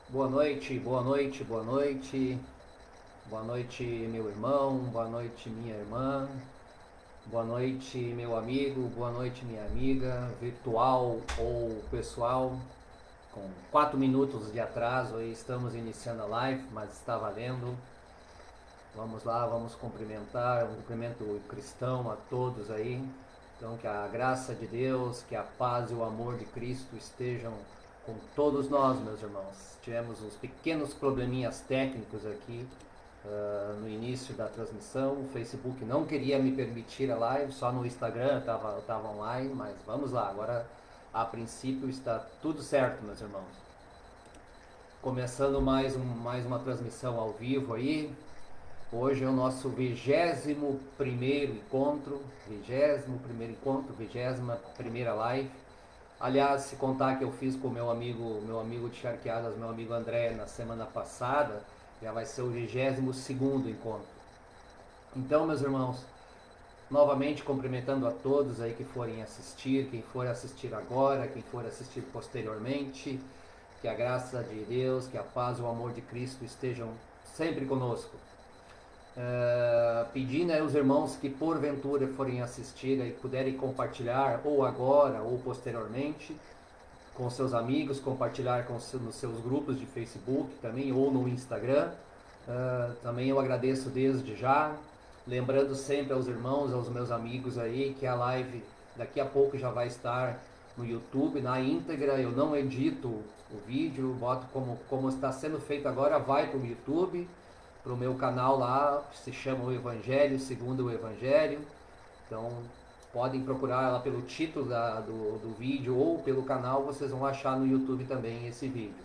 Boa noite, boa noite, boa noite. Boa noite, meu irmão, boa noite, minha irmã. Boa noite, meu amigo, boa noite, minha amiga, virtual ou pessoal. Com 4 minutos de atraso aí estamos iniciando a live, mas está valendo. Vamos lá, vamos cumprimentar, um cumprimento cristão a todos aí. Então, que a graça de Deus, que a paz e o amor de Cristo estejam com todos nós, meus irmãos. Tivemos uns pequenos probleminhas técnicos aqui no início da transmissão. O Facebook não queria me permitir a live, só no Instagram eu estava online, mas vamos lá. Agora, a princípio, está tudo certo, meus irmãos. Começando mais uma transmissão ao vivo aí. Hoje é o nosso 21º encontro, 21ª live. Aliás, se contar que eu fiz com meu amigo de Charqueadas, meu amigo André, na semana passada, já vai ser o 22º encontro. Então, meus irmãos, novamente cumprimentando a todos aí que forem assistir, quem for assistir agora, quem for assistir posteriormente, que a graça de Deus, que a paz e o amor de Cristo estejam sempre conosco. Pedindo aos irmãos que porventura forem assistir e puderem compartilhar ou agora ou posteriormente com seus amigos, compartilhar nos seus grupos de Facebook também ou no Instagram. Também eu agradeço desde já, lembrando sempre aos irmãos, aos meus amigos aí, que a live daqui a pouco já vai estar no YouTube na íntegra. Eu não edito o vídeo, boto como está sendo feito agora, vai para o YouTube, para o meu canal lá, que se chama O Evangelho Segundo o Evangelho. Então podem procurar lá pelo título do vídeo ou pelo canal, vocês vão achar no YouTube também esse vídeo.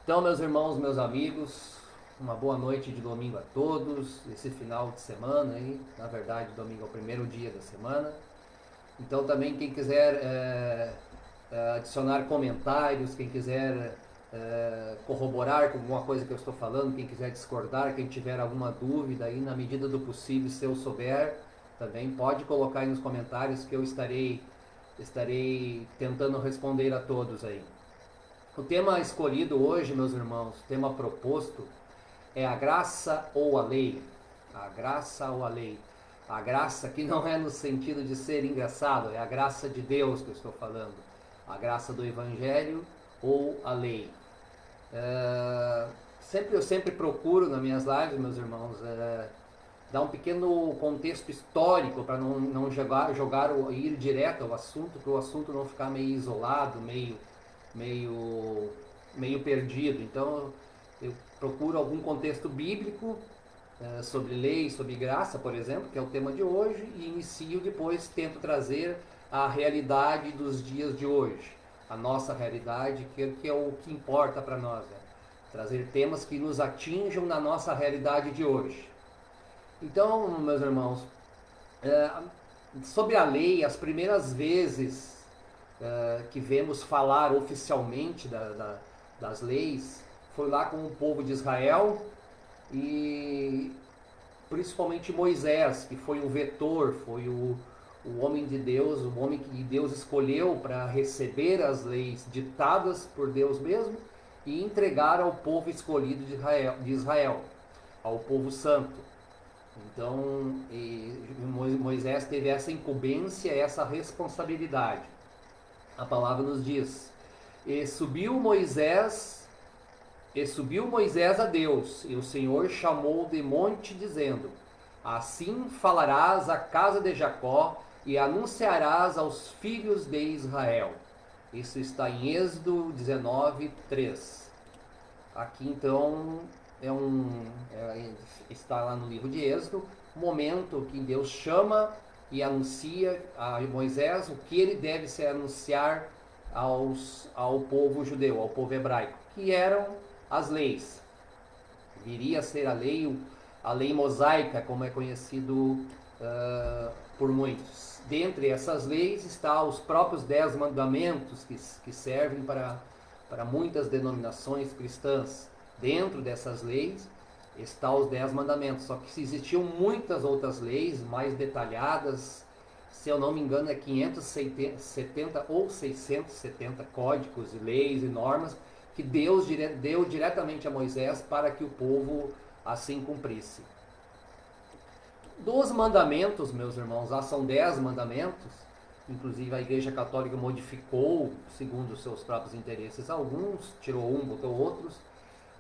Então, meus irmãos, meus amigos, uma boa noite de domingo a todos, esse final de semana aí, na verdade domingo é o primeiro dia da semana. Então também quem quiser adicionar comentários, quem quiser corroborar com alguma coisa que eu estou falando, quem quiser discordar, quem tiver alguma dúvida aí, na medida do possível, se eu souber, também pode colocar aí nos comentários que eu estarei tentando responder a todos aí. O tema escolhido hoje, meus irmãos, o tema proposto é a graça ou a lei. A graça ou a lei. A graça que não é no sentido de ser engraçado, é a graça de Deus que eu estou falando. A graça do Evangelho ou a lei. Eu sempre procuro nas minhas lives, meus irmãos, dar um pequeno contexto histórico para não ir direto ao assunto, para o assunto não ficar meio isolado, meio, meio perdido. Então eu procuro algum contexto bíblico sobre lei, sobre graça, por exemplo, que é o tema de hoje, e inicio depois, tento trazer a realidade dos dias de hoje, a nossa realidade, que é o que importa para nós, né? Trazer temas que nos atinjam na nossa realidade de hoje. Então, meus irmãos, sobre a lei, as primeiras vezes que vemos falar oficialmente das leis foi lá com o povo de Israel, e principalmente Moisés, que foi o vetor, foi o homem de Deus, o homem que Deus escolheu para receber as leis ditadas por Deus mesmo e entregar ao povo escolhido de Israel, ao povo santo. Então, Moisés teve essa incumbência, essa responsabilidade. A palavra nos diz: e subiu Moisés a Deus, e o Senhor chamou de monte, dizendo: assim falarás à casa de Jacó e anunciarás aos filhos de Israel. Isso está em Êxodo 19, 3. Aqui então está lá no livro de Êxodo, o momento que Deus chama e anuncia a Moisés o que ele deve se anunciar ao povo judeu, ao povo hebraico, que eram as leis. Viria a ser a lei mosaica, como é conhecido por muitos. Dentre essas leis está os próprios 10 mandamentos que servem para muitas denominações cristãs. Dentro dessas leis está os 10 mandamentos, só que existiam muitas outras leis mais detalhadas. Se eu não me engano, é 570 ou 670 códigos, leis e normas que Deus deu diretamente a Moisés para que o povo assim cumprisse. Dos mandamentos, meus irmãos, lá são 10 mandamentos, inclusive a Igreja Católica modificou, segundo os seus próprios interesses, alguns, tirou um, botou outros.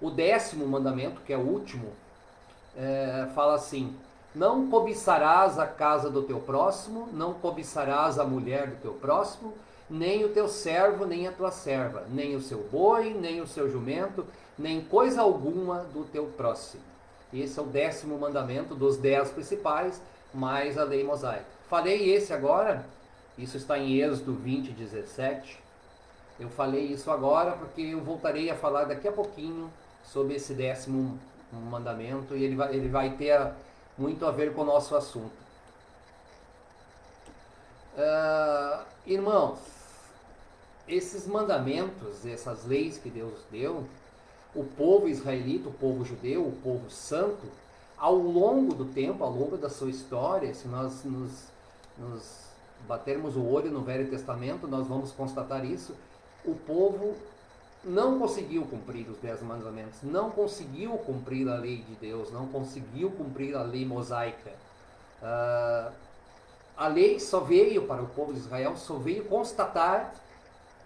O 10º mandamento, que é o último, fala assim: não cobiçarás a casa do teu próximo, não cobiçarás a mulher do teu próximo, nem o teu servo, nem a tua serva, nem o seu boi, nem o seu jumento, nem coisa alguma do teu próximo. Esse é o 10º mandamento dos 10 principais, mais a lei mosaica. Falei esse agora, isso está em Êxodo 20, 17. Eu falei isso agora porque eu voltarei a falar daqui a pouquinho sobre esse 10º mandamento e ele vai ter muito a ver com o nosso assunto. Irmãos, esses mandamentos, essas leis que Deus deu, o povo israelita, o povo judeu, o povo santo, ao longo do tempo, ao longo da sua história, se nós nos batermos o olho no Velho Testamento, nós vamos constatar isso, o povo não conseguiu cumprir os 10 mandamentos, não conseguiu cumprir a lei de Deus, não conseguiu cumprir a lei mosaica. A lei só veio para o povo de Israel, só veio constatar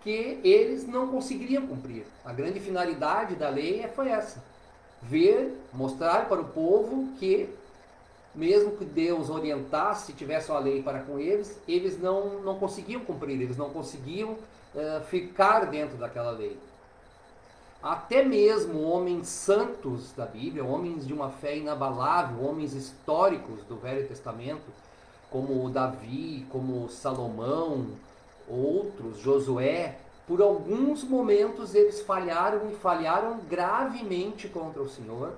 que eles não conseguiriam cumprir. A grande finalidade da lei foi essa: ver, mostrar para o povo que, mesmo que Deus orientasse, tivesse uma lei para com eles, eles não conseguiam cumprir, eles não conseguiam ficar dentro daquela lei. Até mesmo homens santos da Bíblia, homens de uma fé inabalável, homens históricos do Velho Testamento, como Davi, como Salomão, outros, Josué, por alguns momentos eles falharam e falharam gravemente contra o Senhor,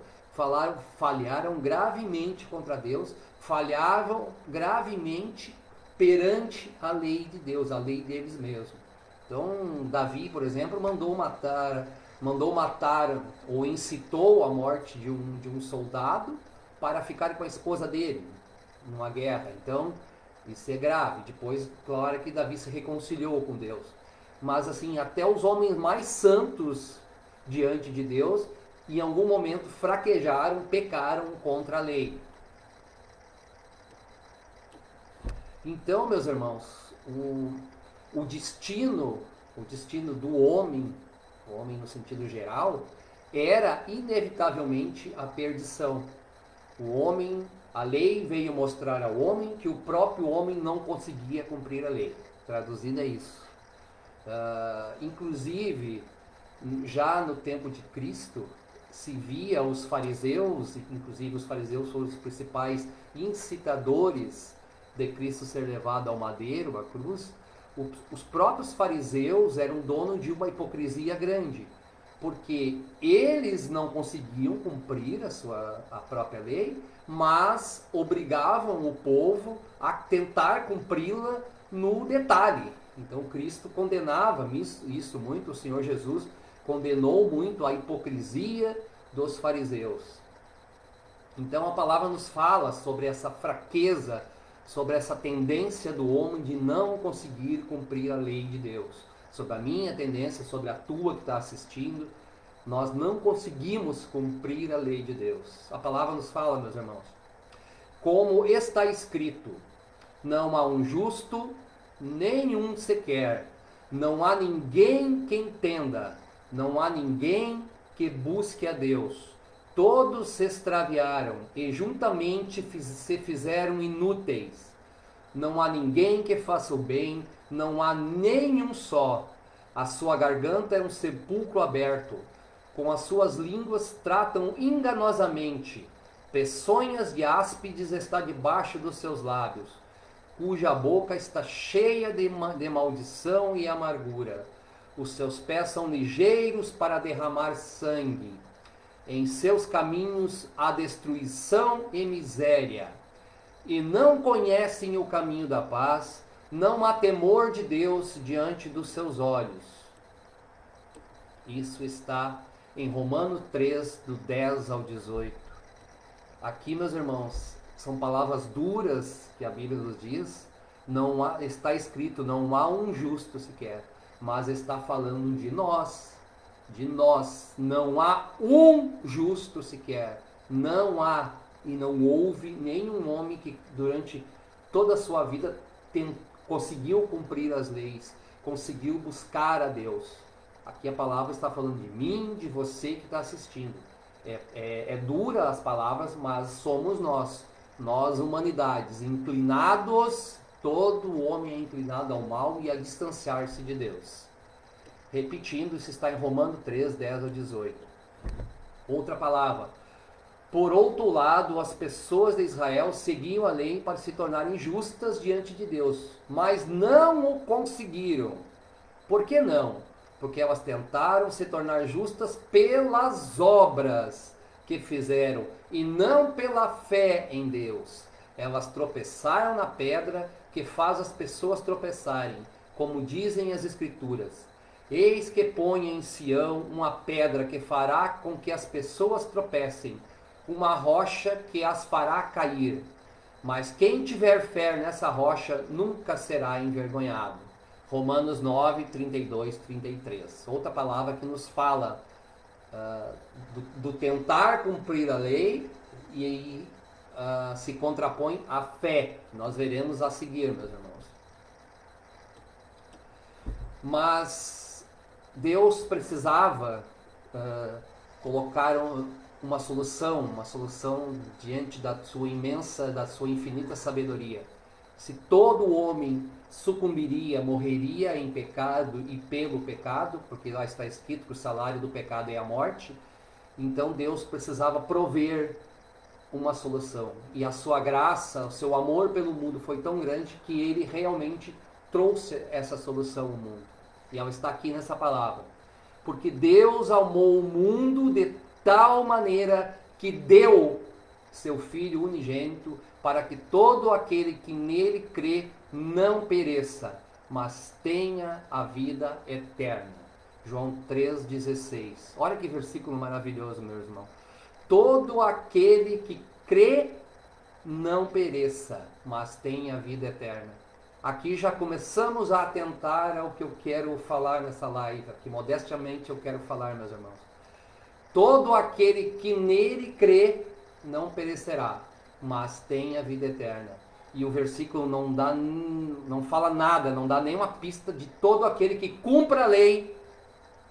falharam gravemente contra Deus, falhavam gravemente perante a lei de Deus, a lei deles mesmos. Então, Davi, por exemplo, mandou matar ou incitou a morte de um soldado para ficar com a esposa dele numa guerra. Então, isso é grave. Depois, claro que Davi se reconciliou com Deus. Mas assim, até os homens mais santos diante de Deus, em algum momento fraquejaram, pecaram contra a lei. Então, meus irmãos, o destino do homem, o homem no sentido geral, era inevitavelmente a perdição. A lei veio mostrar ao homem que o próprio homem não conseguia cumprir a lei. Traduzindo é isso. Inclusive, já no tempo de Cristo, se via os fariseus, inclusive os fariseus foram os principais incitadores de Cristo ser levado ao madeiro, à cruz. Os próprios fariseus eram donos de uma hipocrisia grande, porque eles não conseguiam cumprir a própria lei, mas obrigavam o povo a tentar cumpri-la no detalhe. Então Cristo condenava isso muito, o Senhor Jesus condenou muito a hipocrisia dos fariseus. Então a palavra nos fala sobre essa fraqueza, sobre essa tendência do homem de não conseguir cumprir a lei de Deus. Sobre a minha tendência, sobre a tua que está assistindo, nós não conseguimos cumprir a lei de Deus. A palavra nos fala, meus irmãos, como está escrito: não há um justo, nenhum sequer, não há ninguém que entenda, não há ninguém que busque a Deus. Todos se extraviaram e juntamente se fizeram inúteis. Não há ninguém que faça o bem, não há nenhum só. A sua garganta é um sepulcro aberto. Com as suas línguas tratam enganosamente. Peçonhas de áspides está debaixo dos seus lábios, cuja boca está cheia de maldição e amargura. Os seus pés são ligeiros para derramar sangue. Em seus caminhos há destruição e miséria. E não conhecem o caminho da paz, não há temor de Deus diante dos seus olhos. Isso está em Romanos 3, do 10 ao 18. Aqui, meus irmãos, são palavras duras que a Bíblia nos diz. Está escrito, não há um justo sequer, mas está falando de nós, de nós, não há um justo sequer. Não há e não houve nenhum homem que durante toda a sua vida conseguiu cumprir as leis, conseguiu buscar a Deus. Aqui a palavra está falando de mim, de você que está assistindo. É dura as palavras, mas somos nós humanidades, inclinados, todo homem é inclinado ao mal e a distanciar-se de Deus. Repetindo, isso está em Romanos 3, 10 a 18. Outra palavra. Por outro lado, as pessoas de Israel seguiam a lei para se tornarem justas diante de Deus, mas não o conseguiram. Por que não? Porque elas tentaram se tornar justas pelas obras que fizeram e não pela fé em Deus. Elas tropeçaram na pedra que faz as pessoas tropeçarem, como dizem as Escrituras. Eis que ponho em Sião uma pedra que fará com que as pessoas tropecem, uma rocha que as fará cair. Mas quem tiver fé nessa rocha nunca será envergonhado. Romanos 9, 32, 33. Outra palavra que nos fala do tentar cumprir a lei e se contrapõe à fé. Nós veremos a seguir, meus irmãos. Mas Deus precisava colocar uma solução diante da sua imensa, da sua infinita sabedoria. Se todo homem sucumbiria, morreria em pecado e pelo pecado, porque lá está escrito que o salário do pecado é a morte, então Deus precisava prover uma solução. E a sua graça, o seu amor pelo mundo foi tão grande que ele realmente trouxe essa solução ao mundo. E ela está aqui nessa palavra. Porque Deus amou o mundo de tal maneira que deu seu Filho unigênito para que todo aquele que nele crê não pereça, mas tenha a vida eterna. João 3,16. Olha que versículo maravilhoso, meu irmão. Todo aquele que crê não pereça, mas tenha a vida eterna. Aqui já começamos a atentar ao que eu quero falar nessa live, que modestamente eu quero falar, meus irmãos. Todo aquele que nele crê não perecerá, mas tem a vida eterna. E o versículo não fala nada, não dá nenhuma pista de todo aquele que cumpra a lei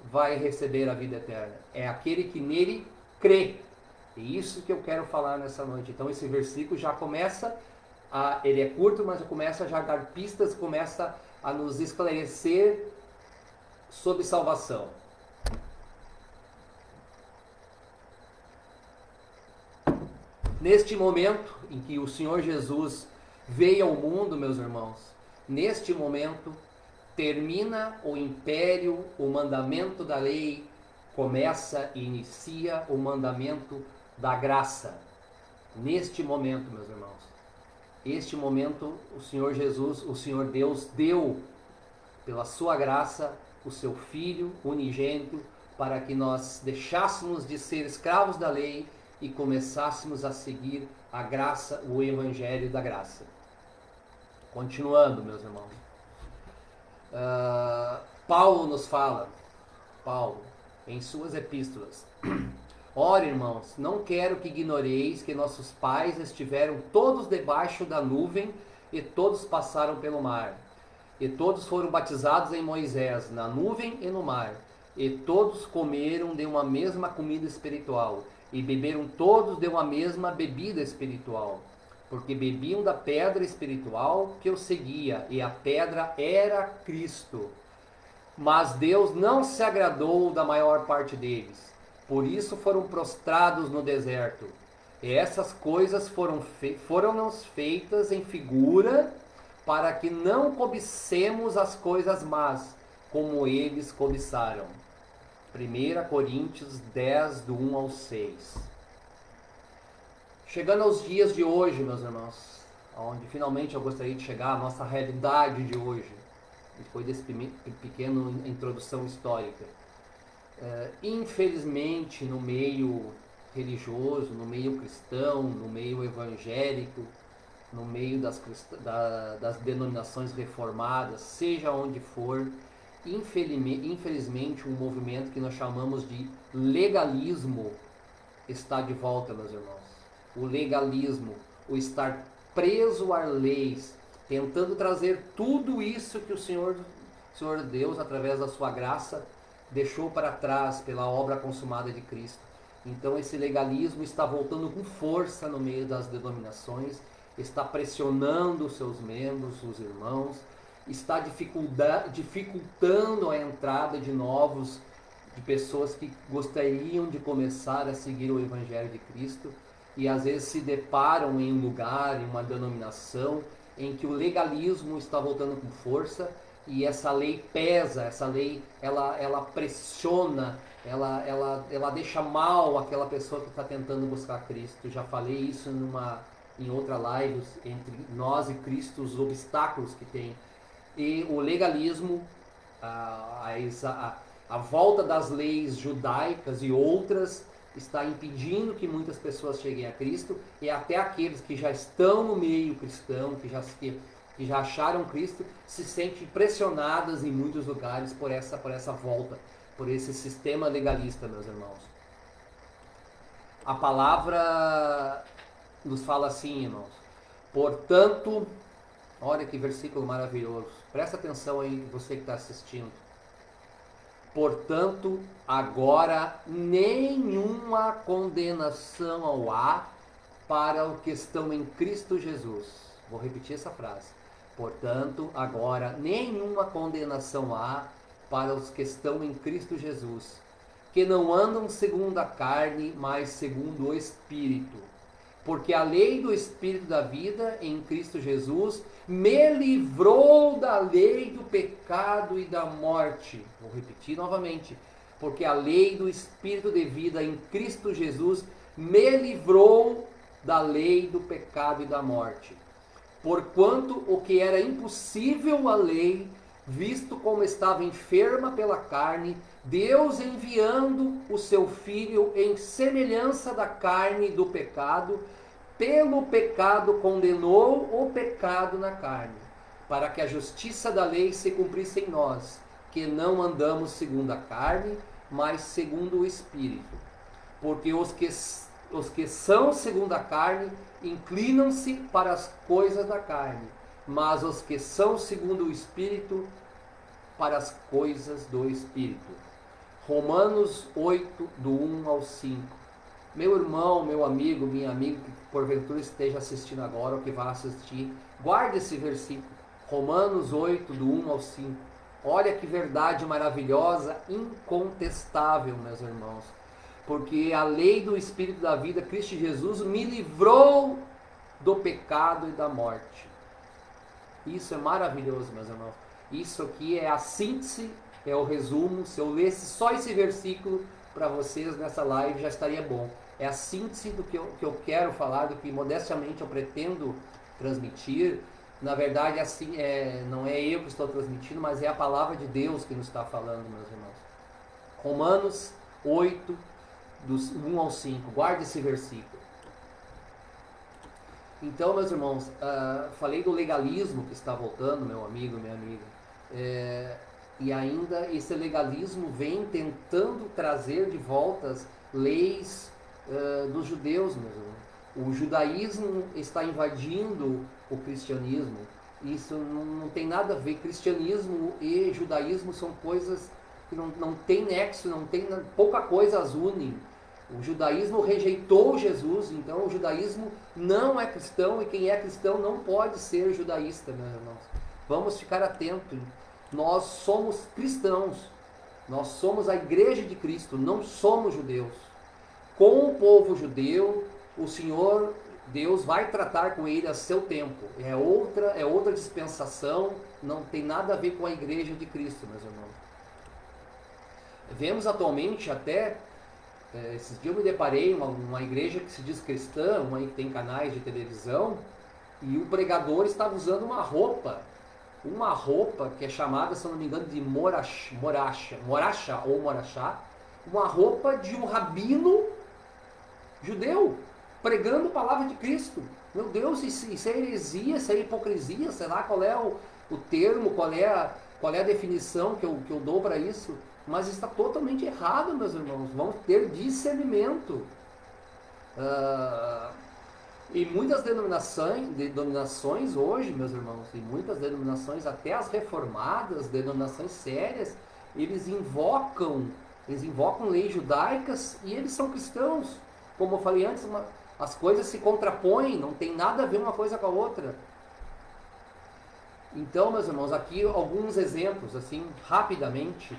vai receber a vida eterna. É aquele que nele crê. E isso que eu quero falar nessa noite. Então esse versículo já começa, ele é curto, mas começa já a dar pistas, começa a nos esclarecer sobre salvação. Neste momento em que o Senhor Jesus veio ao mundo, meus irmãos, neste momento termina o império, o mandamento da lei, começa e inicia o mandamento da graça. Neste momento, meus irmãos, este momento o Senhor Jesus, o Senhor Deus deu pela sua graça o seu Filho unigênito para que nós deixássemos de ser escravos da lei e começássemos a seguir a graça, o evangelho da graça. Continuando, meus irmãos. Paulo nos fala, em suas epístolas: ora, irmãos, não quero que ignoreis que nossos pais estiveram todos debaixo da nuvem e todos passaram pelo mar. E todos foram batizados em Moisés, na nuvem e no mar. E todos comeram de uma mesma comida espiritual. E beberam todos de uma mesma bebida espiritual, porque bebiam da pedra espiritual que os seguia, e a pedra era Cristo. Mas Deus não se agradou da maior parte deles, por isso foram prostrados no deserto. E essas coisas foram-nos feitas em figura, para que não cobicemos as coisas más, como eles cobiçaram. 1 Coríntios 10, do 1 ao 6. Chegando aos dias de hoje, meus irmãos, onde finalmente eu gostaria de chegar à nossa realidade de hoje, depois desse pequeno introdução histórica. Infelizmente, no meio religioso, no meio cristão, no meio evangélico, no meio das denominações reformadas, seja onde for, infelizmente, um movimento que nós chamamos de legalismo está de volta, meus irmãos. O legalismo, o estar preso a leis, tentando trazer tudo isso que o Senhor Deus, através da sua graça, deixou para trás pela obra consumada de Cristo. Então esse legalismo está voltando com força no meio das denominações, está pressionando os seus membros, os irmãos, está dificultando a entrada de pessoas que gostariam de começar a seguir o Evangelho de Cristo e às vezes se deparam em um lugar, em uma denominação, em que o legalismo está voltando com força e essa lei pesa, essa lei ela pressiona, ela deixa mal aquela pessoa que está tentando buscar Cristo. Já falei isso em outra live, entre nós e Cristo, os obstáculos que tem. E o legalismo, a volta das leis judaicas e outras está impedindo que muitas pessoas cheguem a Cristo, e até aqueles que já estão no meio cristão, que já acharam Cristo, se sentem pressionadas em muitos lugares por essa volta, por esse sistema legalista, meus irmãos. A palavra nos fala assim, irmãos: portanto, olha que versículo maravilhoso, presta atenção aí, você que está assistindo. Portanto, agora nenhuma condenação há para os que estão em Cristo Jesus. Vou repetir essa frase. Portanto, agora nenhuma condenação há para os que estão em Cristo Jesus, que não andam segundo a carne, mas segundo o Espírito. Porque a lei do Espírito da vida em Cristo Jesus me livrou da lei do pecado e da morte. Vou repetir novamente. Porque a lei do Espírito de vida em Cristo Jesus me livrou da lei do pecado e da morte. Porquanto o que era impossível à lei, visto como estava enferma pela carne, Deus enviando o seu Filho em semelhança da carne do pecado, pelo pecado condenou o pecado na carne, para que a justiça da lei se cumprisse em nós, que não andamos segundo a carne, mas segundo o Espírito. Porque os que são segundo a carne inclinam-se para as coisas da carne, mas os que são segundo o Espírito, para as coisas do Espírito. Romanos 8, do 1 ao 5. Meu irmão, meu amigo, minha amiga, que porventura esteja assistindo agora ou que vai assistir, guarde esse versículo. Romanos 8, do 1 ao 5. Olha que verdade maravilhosa, incontestável, meus irmãos. Porque a lei do Espírito da vida, Cristo Jesus, me livrou do pecado e da morte. Isso é maravilhoso, meus irmãos. Isso aqui é a síntese, é o resumo. Se eu lesse só esse versículo para vocês nessa live, já estaria bom. É a síntese do que eu quero falar, do que modestamente eu pretendo transmitir. Na verdade, assim, não é eu que estou transmitindo, mas é a palavra de Deus que nos está falando, meus irmãos. Romanos 8, dos 1 ao 5. Guarde esse versículo. Então, meus irmãos, falei do legalismo que está voltando, meu amigo, minha amiga. E ainda esse legalismo vem tentando trazer de volta as leis dos judeus, meus irmãos. O judaísmo está invadindo o cristianismo. Isso não tem nada a ver. Cristianismo e judaísmo são coisas que não tem nexo, pouca coisa as unem. O judaísmo rejeitou Jesus, então o judaísmo não é cristão, e quem é cristão não pode ser judaísta, meus irmãos. Vamos ficar atentos. Nós somos cristãos, nós somos a igreja de Cristo, não somos judeus. Com o povo judeu, o Senhor Deus vai tratar com ele a seu tempo. É outra dispensação, não tem nada a ver com a igreja de Cristo, meus irmãos. Vemos atualmente até, esses dias eu me deparei uma igreja que se diz cristã, uma que tem canais de televisão, e o pregador estava usando uma roupa que é chamada, se não me engano, de moracha, uma roupa de um rabino judeu, pregando a palavra de Cristo. Meu Deus, isso é heresia, isso é hipocrisia, sei lá qual é o termo, qual é qual é a definição que eu dou para isso? Mas está totalmente errado, meus irmãos. Vamos ter discernimento. E muitas denominações hoje, meus irmãos, e muitas denominações, até as reformadas, denominações sérias, eles invocam leis judaicas e eles são cristãos. Como eu falei antes, as coisas se contrapõem, não tem nada a ver uma coisa com a outra. Então, meus irmãos, aqui alguns exemplos, assim, rapidamente,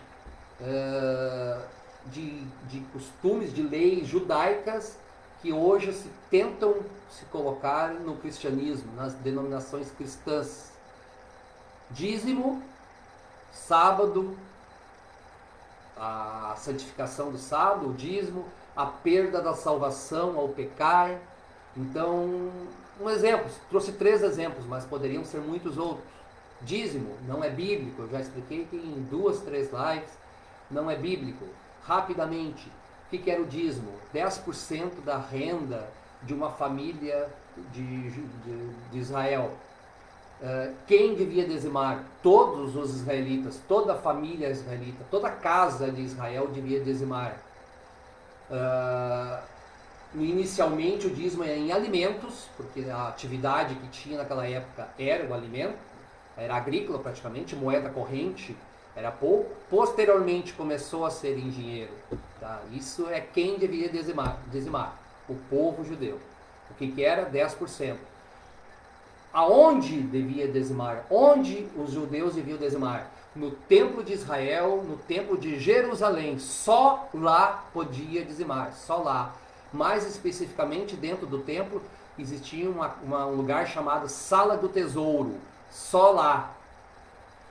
de costumes, de leis judaicas que hoje tentam se colocar no cristianismo, nas denominações cristãs. Dízimo, sábado, a santificação do sábado, o dízimo, a perda da salvação ao pecar. Então, um exemplo, trouxe 3 exemplos, mas poderiam ser muitos outros. Dízimo não é bíblico, eu já expliquei que em 2, 3 lives, não é bíblico. Rapidamente, o que era o dízimo? 10% da renda de uma família de Israel. Quem devia dizimar? Todos os israelitas, toda a família israelita, toda a casa de Israel devia dizimar. Inicialmente o dízimo era em alimentos, porque a atividade que tinha naquela época era o alimento, era agrícola praticamente, moeda corrente era pouco. Posteriormente começou a ser em dinheiro. Tá? Isso é quem deveria dizimar, o povo judeu. O que era? 10%. Aonde devia dizimar? Onde os judeus deviam dizimar? No templo de Israel, no templo de Jerusalém. Só lá podia dizimar, só lá. Mais especificamente, dentro do templo, existia um lugar chamado Sala do Tesouro. Só lá.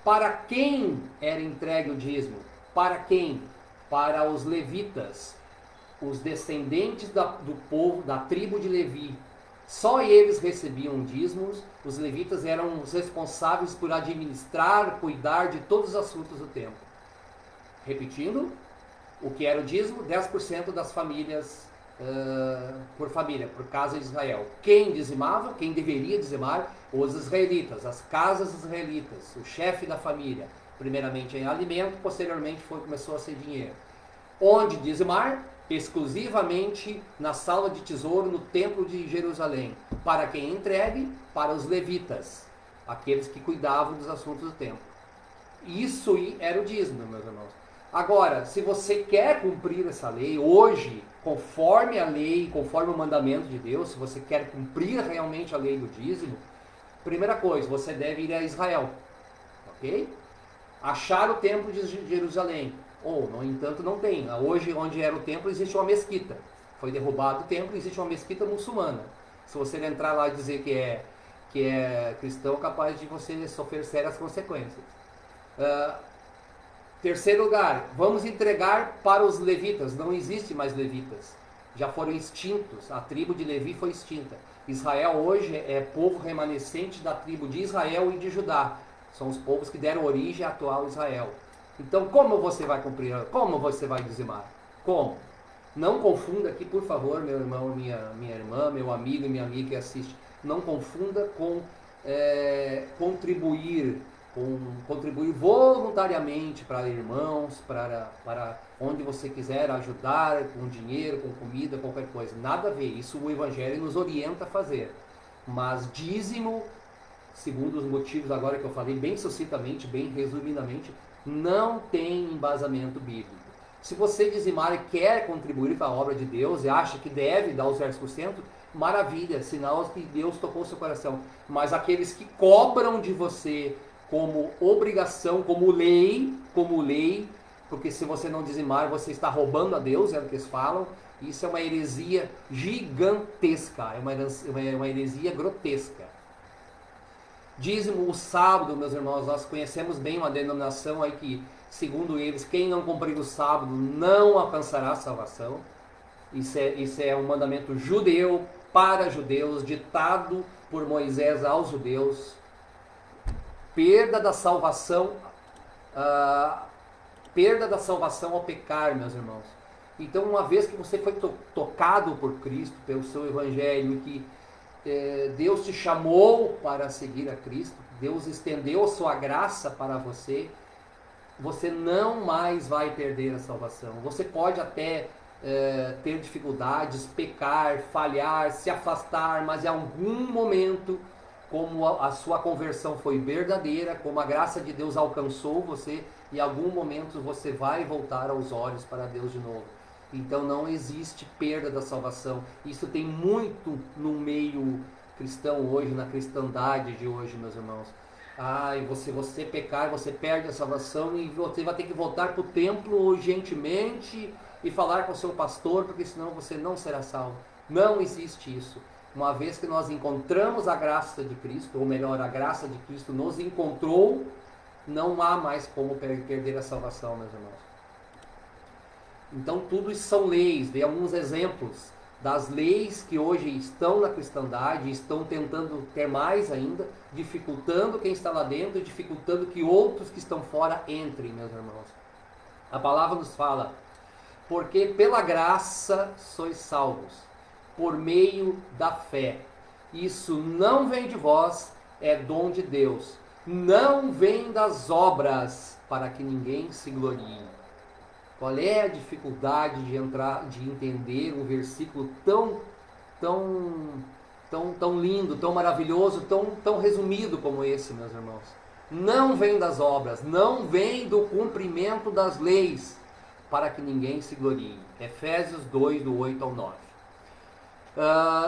Para quem era entregue o dízimo? Para quem? Para os levitas, os descendentes do povo, da tribo de Levi. Só eles recebiam dízimos, os levitas eram os responsáveis por administrar, cuidar de todos os assuntos do templo. Repetindo, o que era o dízimo? 10% das famílias, por família, por casa de Israel. Quem dizimava? Quem deveria dizimar? Os israelitas, as casas israelitas, o chefe da família. Primeiramente em alimento, posteriormente começou a ser dinheiro. Onde dizimar? Exclusivamente na sala de tesouro no templo de Jerusalém. Para quem entregue? Para os levitas, aqueles que cuidavam dos assuntos do templo. Isso era o dízimo, meus irmãos. Agora, se você quer cumprir essa lei hoje, conforme a lei, conforme o mandamento de Deus, se você quer cumprir realmente a lei do dízimo, primeira coisa, você deve ir a Israel, ok? Achar o templo de Jerusalém. Ou, no entanto, não tem. Hoje, onde era o templo, existe uma mesquita. Foi derrubado o templo, existe uma mesquita muçulmana. Se você entrar lá e dizer que é cristão, capaz de você sofrer sérias consequências. Terceiro lugar, vamos entregar para os levitas. Não existe mais levitas. Já foram extintos. A tribo de Levi foi extinta. Israel hoje é povo remanescente da tribo de Israel e de Judá. São os povos que deram origem à atual Israel. Então, como você vai cumprir? Como você vai dizimar? Como? Não confunda aqui, por favor, meu irmão, minha irmã, meu amigo e minha amiga que assiste. Não confunda com contribuir voluntariamente para irmãos, para onde você quiser ajudar, com dinheiro, com comida, qualquer coisa. Nada a ver. Isso o Evangelho nos orienta a fazer. Mas dízimo, segundo os motivos agora que eu falei bem sucintamente, bem resumidamente, não tem embasamento bíblico. Se você dizimar e quer contribuir para a obra de Deus e acha que deve dar os 10%, maravilha, sinal que Deus tocou seu coração. Mas aqueles que cobram de você como obrigação, como lei, porque se você não dizimar, você está roubando a Deus, é o que eles falam. Isso é uma heresia gigantesca, é uma heresia grotesca. Dízimo, o sábado, meus irmãos, nós conhecemos bem uma denominação aí que, segundo eles, quem não cumprir o sábado não alcançará a salvação. Isso é um mandamento judeu para judeus, ditado por Moisés aos judeus. Perda da salvação ao pecar, meus irmãos. Então, uma vez que você foi tocado por Cristo, pelo seu Evangelho, que Deus te chamou para seguir a Cristo, Deus estendeu a sua graça para você, você não mais vai perder a salvação. Você pode até ter dificuldades, pecar, falhar, se afastar, mas em algum momento, como a sua conversão foi verdadeira, como a graça de Deus alcançou você, em algum momento você vai voltar aos olhos para Deus de novo. Então não existe perda da salvação. Isso tem muito no meio cristão hoje, na cristandade de hoje, meus irmãos. Ah, e você pecar, você perde a salvação e você vai ter que voltar para o templo urgentemente e falar com o seu pastor, porque senão você não será salvo. Não existe isso. Uma vez que nós encontramos a graça de Cristo, ou melhor, a graça de Cristo nos encontrou, não há mais como perder a salvação, meus irmãos. Então tudo isso são leis, dei alguns exemplos das leis que hoje estão na cristandade, estão tentando ter mais ainda, dificultando quem está lá dentro, dificultando que outros que estão fora entrem, meus irmãos. A palavra nos fala, porque pela graça sois salvos, por meio da fé. Isso não vem de vós, é dom de Deus. Não vem das obras, para que ninguém se glorie. Qual é a dificuldade de entender um versículo tão lindo, tão maravilhoso, tão resumido como esse, meus irmãos? Não vem das obras, não vem do cumprimento das leis, para que ninguém se glorie. Efésios 2, do 8 ao 9.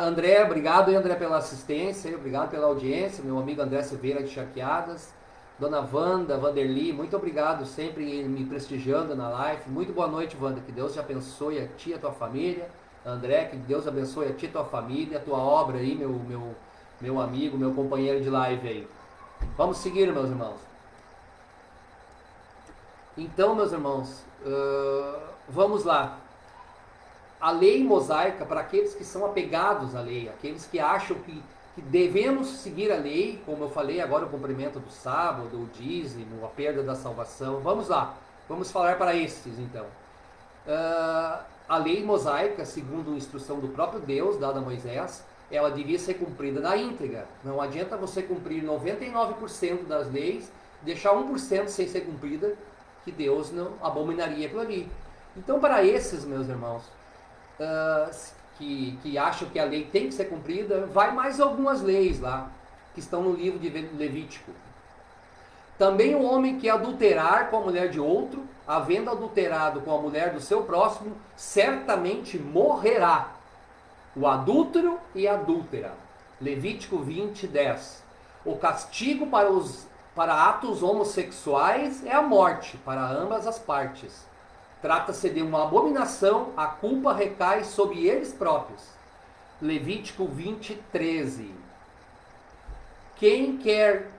André, obrigado André pela assistência, obrigado pela audiência, meu amigo André Silveira de Charqueadas, Dona Wanda, Vanderli, muito obrigado sempre me prestigiando na live. Muito boa noite, Wanda, que Deus te abençoe a ti e a tua família. André, que Deus abençoe a ti e a tua família, a tua obra aí, meu amigo, meu companheiro de live aí. Vamos seguir, meus irmãos. Então, meus irmãos, vamos lá. A lei mosaica, para aqueles que são apegados à lei, aqueles que acham que devemos seguir a lei, como eu falei agora, o cumprimento do sábado, o dízimo, a perda da salvação. Vamos lá, vamos falar para estes então. A lei mosaica, segundo a instrução do próprio Deus, dada a Moisés, ela devia ser cumprida na íntegra. Não adianta você cumprir 99% das leis, deixar 1% sem ser cumprida, que Deus não abominaria aquilo ali. Então, para esses, meus irmãos, que acham que a lei tem que ser cumprida, vai mais algumas leis lá, que estão no livro de Levítico. Também o homem que adulterar com a mulher de outro, havendo adulterado com a mulher do seu próximo, certamente morrerá. O adúltero e a adúltera. Levítico 20, 10. O castigo para atos homossexuais é a morte, para ambas as partes. Trata-se de uma abominação, a culpa recai sobre eles próprios. Levítico 20, 13. Quem quer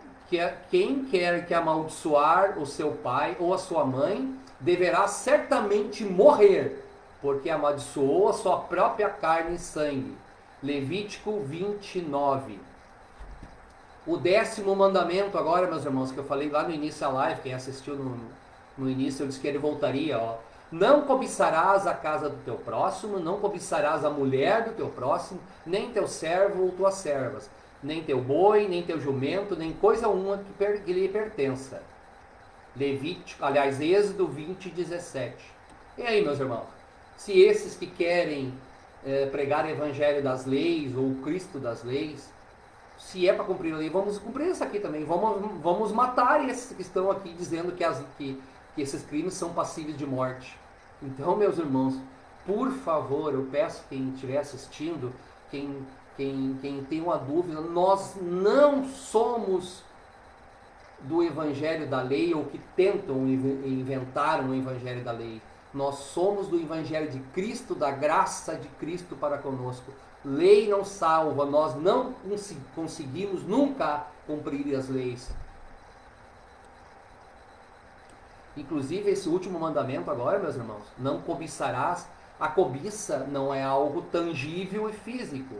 que amaldiçoar o seu pai ou a sua mãe, deverá certamente morrer, porque amaldiçoou a sua própria carne e sangue. Levítico 29. O 10º mandamento agora, meus irmãos, que eu falei lá no início da live, quem assistiu no início, eu disse que ele voltaria, ó. Não cobiçarás a casa do teu próximo, não cobiçarás a mulher do teu próximo, nem teu servo ou tuas servas, nem teu boi, nem teu jumento, nem coisa uma que lhe pertença. Êxodo 20, 17. E aí, meus irmãos, se esses que querem pregar o evangelho das leis, ou o Cristo das leis, se é para cumprir a lei, vamos cumprir isso aqui também, vamos matar esses que estão aqui dizendo que esses crimes são passíveis de morte. Então, meus irmãos, por favor, eu peço quem estiver assistindo, quem tem uma dúvida, nós não somos do evangelho da lei ou que tentam inventar um evangelho da lei. Nós somos do evangelho de Cristo, da graça de Cristo para conosco. Lei não salva, nós não conseguimos nunca cumprir as leis. Inclusive esse último mandamento agora, meus irmãos, não cobiçarás. A cobiça não é algo tangível e físico.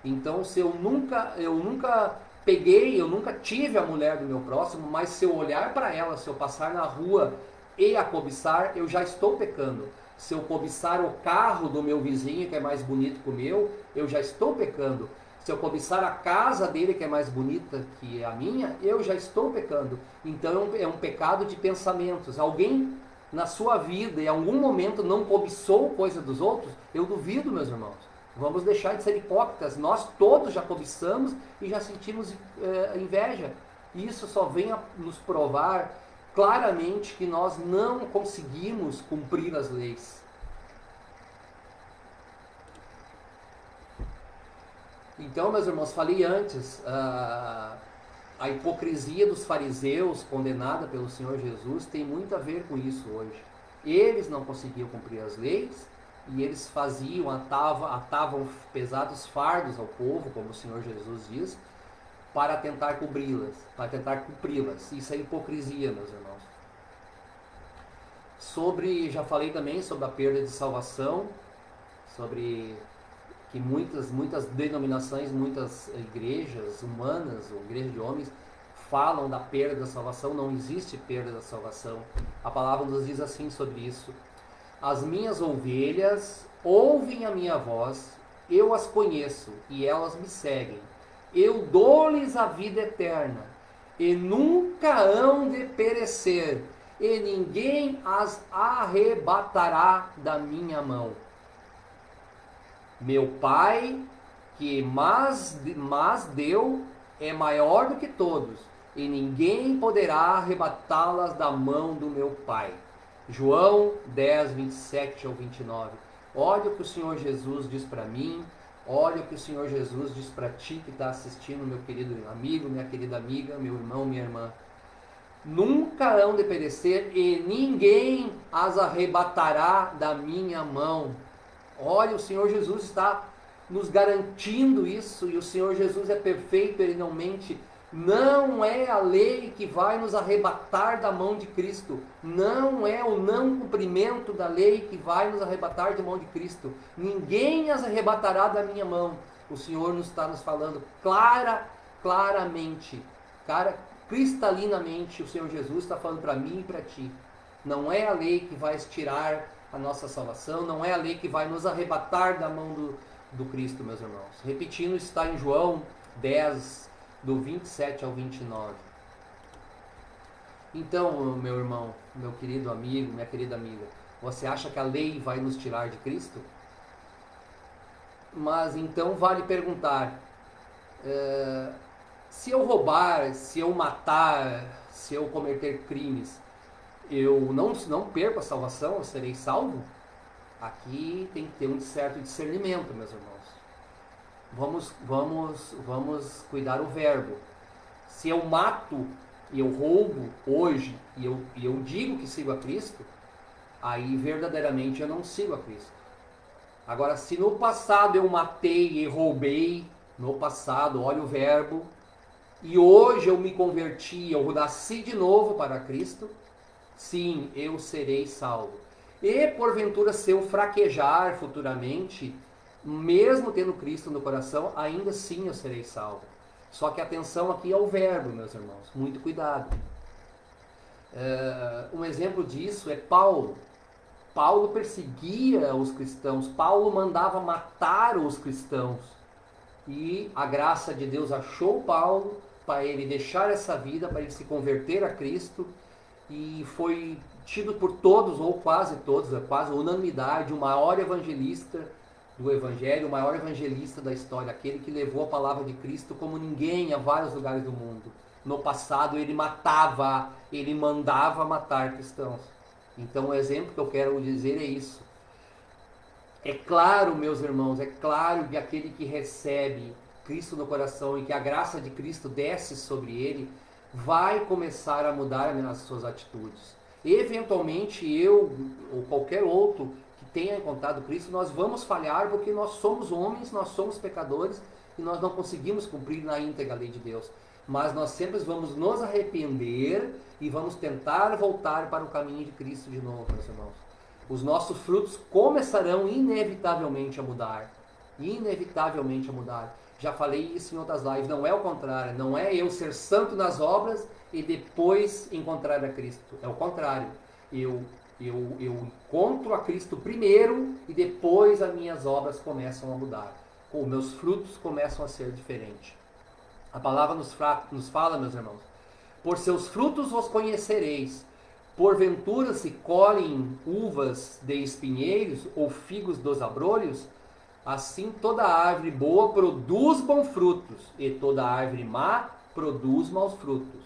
Então, se eu nunca peguei, eu nunca tive a mulher do meu próximo, mas se eu olhar para ela, se eu passar na rua e a cobiçar, eu já estou pecando. Se eu cobiçar o carro do meu vizinho, que é mais bonito que o meu, eu já estou pecando. Se eu cobiçar a casa dele, que é mais bonita que a minha, eu já estou pecando. Então é um pecado de pensamentos. Alguém na sua vida, em algum momento, não cobiçou coisa dos outros? Eu duvido, meus irmãos. Vamos deixar de ser hipócritas. Nós todos já cobiçamos e já sentimos inveja. Isso só vem a nos provar claramente que nós não conseguimos cumprir as leis. Então, meus irmãos, falei antes, a hipocrisia dos fariseus, condenada pelo Senhor Jesus, tem muito a ver com isso hoje. Eles não conseguiam cumprir as leis e eles atavam pesados fardos ao povo, como o Senhor Jesus diz, para tentar cumpri-las. Isso é hipocrisia, meus irmãos. Já falei também sobre a perda de salvação, sobre que muitas denominações, muitas igrejas humanas, ou igrejas de homens, falam da perda da salvação. Não existe perda da salvação. A palavra nos diz assim sobre isso: as minhas ovelhas ouvem a minha voz, eu as conheço e elas me seguem. Eu dou-lhes a vida eterna e nunca hão de perecer, e ninguém as arrebatará da minha mão. Meu Pai, que mas deu, é maior do que todos, e ninguém poderá arrebatá-las da mão do meu Pai. João 10, 27 ao 29. Olha o que o Senhor Jesus diz para mim, olha o que o Senhor Jesus diz para ti que está assistindo, meu querido amigo, minha querida amiga, meu irmão, minha irmã. Nunca hão de perecer, e ninguém as arrebatará da minha mão. Olha, o Senhor Jesus está nos garantindo isso, e o Senhor Jesus é perfeito, Ele não mente. Não é a lei que vai nos arrebatar da mão de Cristo. Não é o não cumprimento da lei que vai nos arrebatar da mão de Cristo. Ninguém as arrebatará da minha mão. O Senhor está nos falando claramente, cristalinamente. O Senhor Jesus está falando para mim e para ti. Não é a lei que vai tirar a nossa salvação, não é a lei que vai nos arrebatar da mão do Cristo, meus irmãos. Repetindo, está em João 10, do 27 ao 29. Então, meu irmão, meu querido amigo, minha querida amiga, você acha que a lei vai nos tirar de Cristo? Mas então vale perguntar, se eu roubar, se eu matar, se eu cometer crimes, eu não perco a salvação, eu serei salvo? Aqui tem que ter um certo discernimento, meus irmãos. Vamos cuidar o verbo. Se eu mato e eu roubo hoje e eu digo que sigo a Cristo, aí verdadeiramente eu não sigo a Cristo. Agora, se no passado eu matei e roubei, no passado, olha o verbo, e hoje eu me converti, eu nasci de novo para Cristo, sim, eu serei salvo. E porventura, se eu fraquejar futuramente, mesmo tendo Cristo no coração, ainda assim eu serei salvo. Só que atenção aqui ao verbo, meus irmãos, muito cuidado. Um exemplo disso é Paulo. Paulo perseguia os cristãos, Paulo mandava matar os cristãos. E a graça de Deus achou Paulo para ele deixar essa vida, para ele se converter a Cristo, e foi tido por todos, ou quase todos, quase unanimidade, o maior evangelista do Evangelho, o maior evangelista da história, aquele que levou a palavra de Cristo como ninguém a vários lugares do mundo. No passado ele mandava matar cristãos. Então o exemplo que eu quero dizer é isso. É claro, meus irmãos, é claro que aquele que recebe Cristo no coração e que a graça de Cristo desce sobre ele, vai começar a mudar as suas atitudes. Eventualmente eu ou qualquer outro que tenha encontrado Cristo, nós vamos falhar porque nós somos homens, nós somos pecadores e nós não conseguimos cumprir na íntegra a lei de Deus. Mas nós sempre vamos nos arrepender e vamos tentar voltar para o caminho de Cristo de novo, meus irmãos. Os nossos frutos começarão inevitavelmente a mudar. Inevitavelmente a mudar. Já falei isso em outras lives, não é o contrário, não é eu ser santo nas obras e depois encontrar a Cristo. É o contrário. Eu encontro a Cristo primeiro e depois as minhas obras começam a mudar. os meus frutos começam a ser diferentes. A palavra nos fala, meus irmãos, por seus frutos vos conhecereis. Porventura se colhem uvas de espinheiros ou figos dos abrolhos? Assim toda árvore boa produz bons frutos, e toda árvore má produz maus frutos.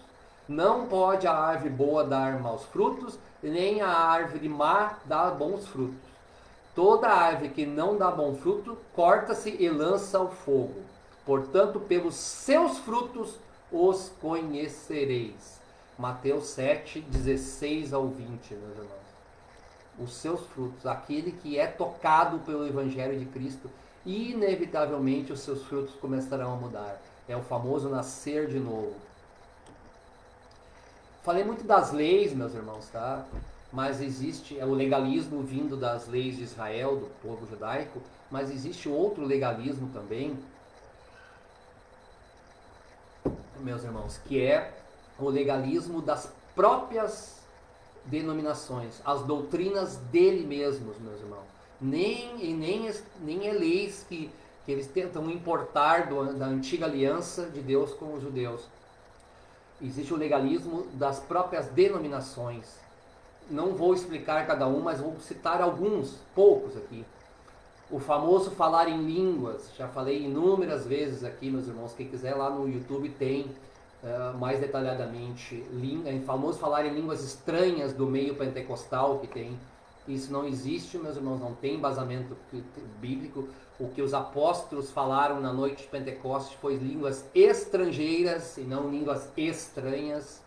Não pode a árvore boa dar maus frutos, nem a árvore má dar bons frutos. Toda árvore que não dá bom fruto, corta-se e lança ao fogo. Portanto, pelos seus frutos os conhecereis. Mateus 7, 16 ao 20, meus irmãos. Os seus frutos, aquele que é tocado pelo Evangelho de Cristo, inevitavelmente os seus frutos começarão a mudar. É o famoso nascer de novo. Falei muito das leis, meus irmãos, tá? Mas existe o legalismo vindo das leis de Israel, do povo judaico, mas existe outro legalismo também, meus irmãos, que é o legalismo das próprias denominações, as doutrinas dele mesmos, meus irmãos. Nem é leis que eles tentam importar da antiga aliança de Deus com os judeus. Existe o legalismo das próprias denominações. Não vou explicar cada um, mas vou citar alguns, poucos aqui. O famoso falar em línguas, já falei inúmeras vezes aqui, meus irmãos, quem quiser lá no YouTube tem mais detalhadamente, o famoso falar em línguas estranhas do meio pentecostal que tem. Isso não existe, meus irmãos, não tem embasamento bíblico. O que os apóstolos falaram na noite de Pentecostes foi línguas estrangeiras e não línguas estranhas.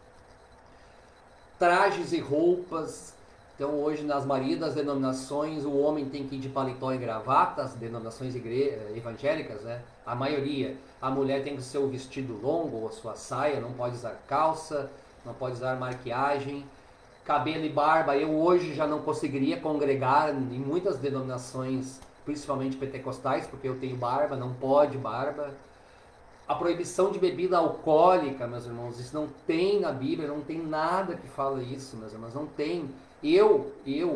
Trajes e roupas. Então hoje nas maioria das denominações o homem tem que ir de paletó e gravata, as denominações evangélicas, né? A maioria. A mulher tem que ser o vestido longo ou a sua saia, não pode usar calça, não pode usar maquiagem. Cabelo e barba, eu hoje já não conseguiria congregar em muitas denominações, principalmente pentecostais, porque eu tenho barba, não pode barba. A proibição de bebida alcoólica, meus irmãos, isso não tem na Bíblia, não tem nada que fala isso, meus irmãos, não tem. Eu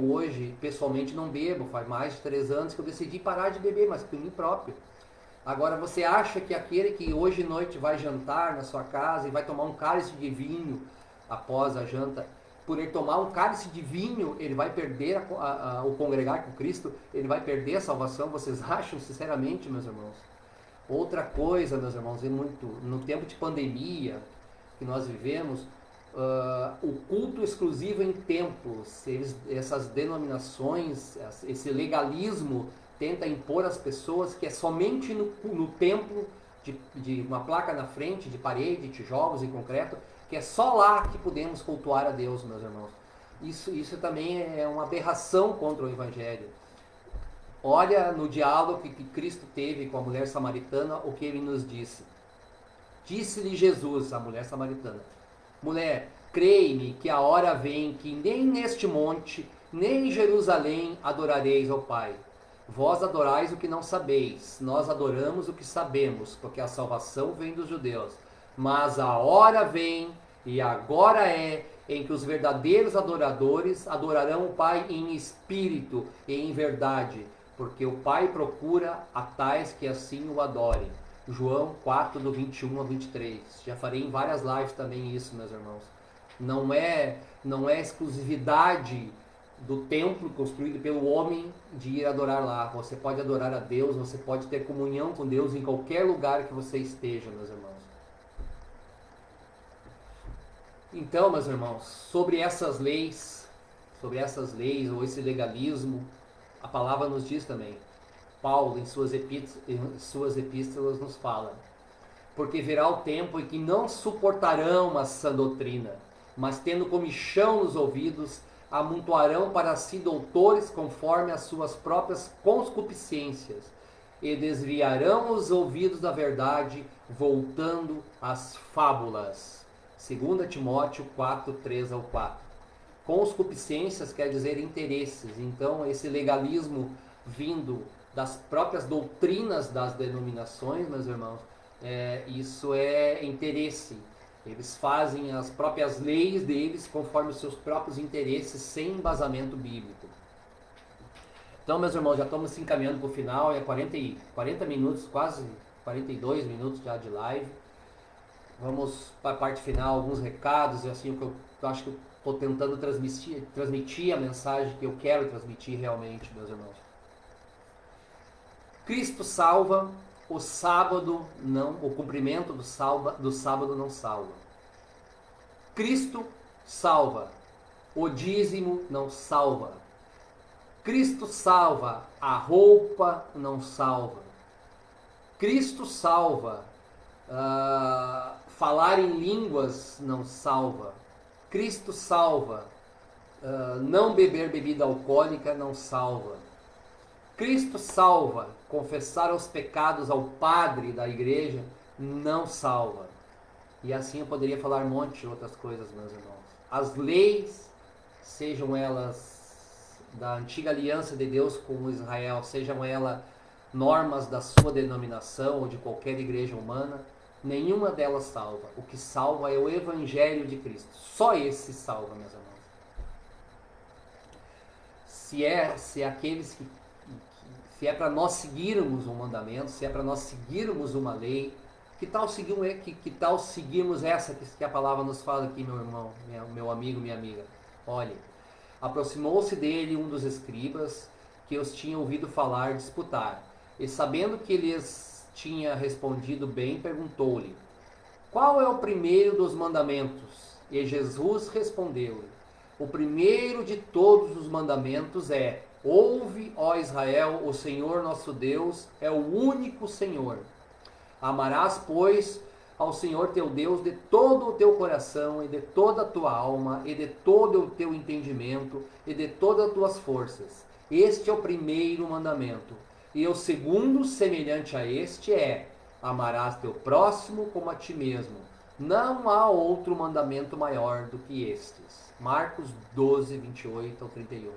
hoje, pessoalmente, não bebo, faz mais de 3 anos que eu decidi parar de beber, mas por mim próprio. Agora, você acha que aquele que hoje à noite vai jantar na sua casa e vai tomar um cálice de vinho após a janta, por ele tomar um cálice de vinho, ele vai perder o congregar com Cristo, ele vai perder a salvação? Vocês acham, sinceramente, meus irmãos? Outra coisa, meus irmãos, no tempo de pandemia que nós vivemos, o culto exclusivo em templos, essas denominações, esse legalismo tenta impor às pessoas que é somente no templo, de uma placa na frente, de parede, tijolos e concreto, que é só lá que podemos cultuar a Deus, meus irmãos. Isso também é uma aberração contra o Evangelho. Olha no diálogo que Cristo teve com a mulher samaritana, o que ele nos disse. Disse-lhe Jesus, a mulher samaritana: mulher, creia-me que a hora vem que nem neste monte, nem em Jerusalém adorareis ao Pai. Vós adorais o que não sabeis, nós adoramos o que sabemos, porque a salvação vem dos judeus. Mas a hora vem, e agora é, em que os verdadeiros adoradores adorarão o Pai em espírito e em verdade, porque o Pai procura a tais que assim o adorem. João 4, do 21 ao 23. Já farei em várias lives também isso, meus irmãos. Não é exclusividade do templo construído pelo homem de ir adorar lá. Você pode adorar a Deus, você pode ter comunhão com Deus em qualquer lugar que você esteja, meus irmãos. Então, meus irmãos, sobre essas leis, ou esse legalismo, a palavra nos diz também. Paulo, em suas epístolas, nos fala: porque virá o tempo em que não suportarão a sã doutrina, mas tendo comichão nos ouvidos, amontoarão para si doutores conforme as suas próprias concupiscências, e desviarão os ouvidos da verdade, voltando às fábulas. 2 Timóteo 4, 3 ao 4. Concupiscências quer dizer interesses. Então, esse legalismo vindo das próprias doutrinas das denominações, meus irmãos, isso é interesse. Eles fazem as próprias leis deles conforme os seus próprios interesses, sem embasamento bíblico. Então, meus irmãos, já estamos se encaminhando para o final, é 40 minutos, quase 42 minutos já de live. Vamos para a parte final, alguns recados, assim, o que eu acho que eu estou tentando transmitir a mensagem que eu quero transmitir realmente, meus irmãos. Cristo salva, o sábado não, o cumprimento do sábado não salva. Cristo salva, o dízimo não salva. Cristo salva, a roupa não salva. Cristo salva, falar em línguas não salva. Cristo salva, não beber bebida alcoólica não salva. Cristo salva, confessar os pecados ao padre da igreja não salva. E assim eu poderia falar um monte de outras coisas, meus irmãos. As leis, sejam elas da antiga aliança de Deus com Israel, sejam elas normas da sua denominação ou de qualquer igreja humana, nenhuma delas salva. O que salva é o Evangelho de Cristo. Só esse salva, meus irmãos. Se é para nós seguirmos um mandamento, se é para nós seguirmos uma lei, que tal seguirmos essa que a palavra nos fala aqui, meu irmão, meu amigo, minha amiga? Olhe, aproximou-se dele um dos escribas que os tinha ouvido falar disputar, e sabendo que lhes tinha respondido bem, perguntou-lhe: qual é o primeiro dos mandamentos? E Jesus respondeu-lhe: o primeiro de todos os mandamentos é: ouve, ó Israel, o Senhor nosso Deus é o único Senhor. Amarás, pois, ao Senhor teu Deus de todo o teu coração e de toda a tua alma e de todo o teu entendimento e de todas as tuas forças. Este é o primeiro mandamento. E o segundo, semelhante a este, é: amarás teu próximo como a ti mesmo. Não há outro mandamento maior do que estes. Marcos 12, 28 ao 31.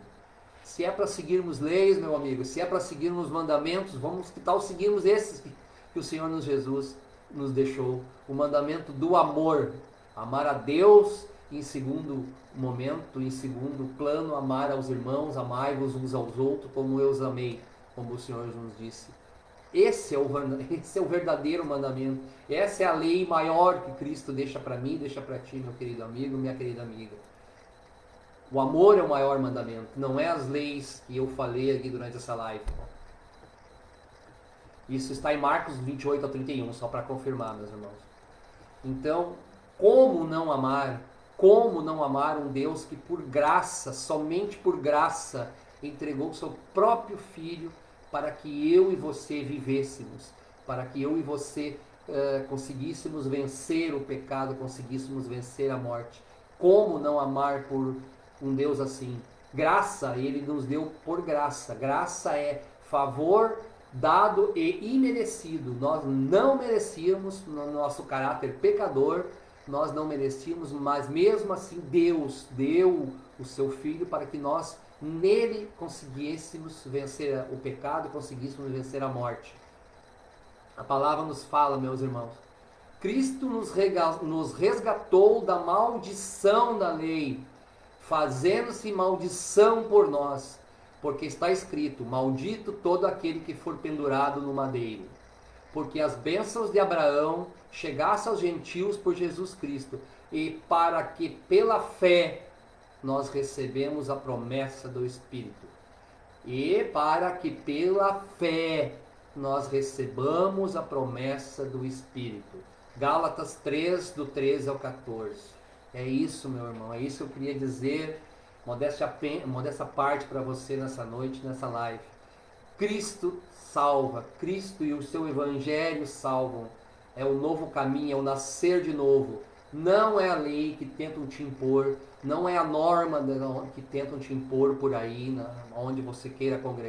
Se é para seguirmos leis, meu amigo, se é para seguirmos mandamentos, que tal seguirmos esses que o Senhor Jesus nos deixou? O mandamento do amor. Amar a Deus, em segundo momento, em segundo plano, amar aos irmãos, amai-vos uns aos outros como eu os amei, como o Senhor nos disse. Esse é o verdadeiro mandamento. Essa é a lei maior que Cristo deixa para mim, deixa para ti, meu querido amigo, minha querida amiga. O amor é o maior mandamento, não é as leis que eu falei aqui durante essa live. Isso está em Marcos 28 a 31, só para confirmar, meus irmãos. Então, como não amar um Deus que por graça, somente por graça, entregou o seu próprio Filho para que eu e você vivêssemos, para que eu e você conseguíssemos vencer o pecado, conseguíssemos vencer a morte. Como não amar por um Deus assim? Graça, Ele nos deu por graça. Graça é favor dado e imerecido. Nós não merecíamos, no nosso caráter pecador, nós não merecíamos, mas mesmo assim Deus deu o seu Filho para que nós nele conseguíssemos vencer o pecado, conseguíssemos vencer a morte. A palavra nos fala, meus irmãos, Cristo nos resgatou da maldição da lei, fazendo-se maldição por nós, porque está escrito: maldito todo aquele que for pendurado no madeiro. Porque as bênçãos de Abraão chegassem aos gentios por Jesus Cristo, e para que pela fé nós recebemos a promessa do Espírito. E para que pela fé nós recebamos a promessa do Espírito. Gálatas 3, do 13 ao 14. É isso, meu irmão, é isso que eu queria dizer, modéstia parte para você nessa noite, nessa live. Cristo salva, Cristo e o seu Evangelho salvam. É o novo caminho, é o nascer de novo. Não é a lei que tentam te impor, não é a norma que tentam te impor por aí, onde você queira congregar.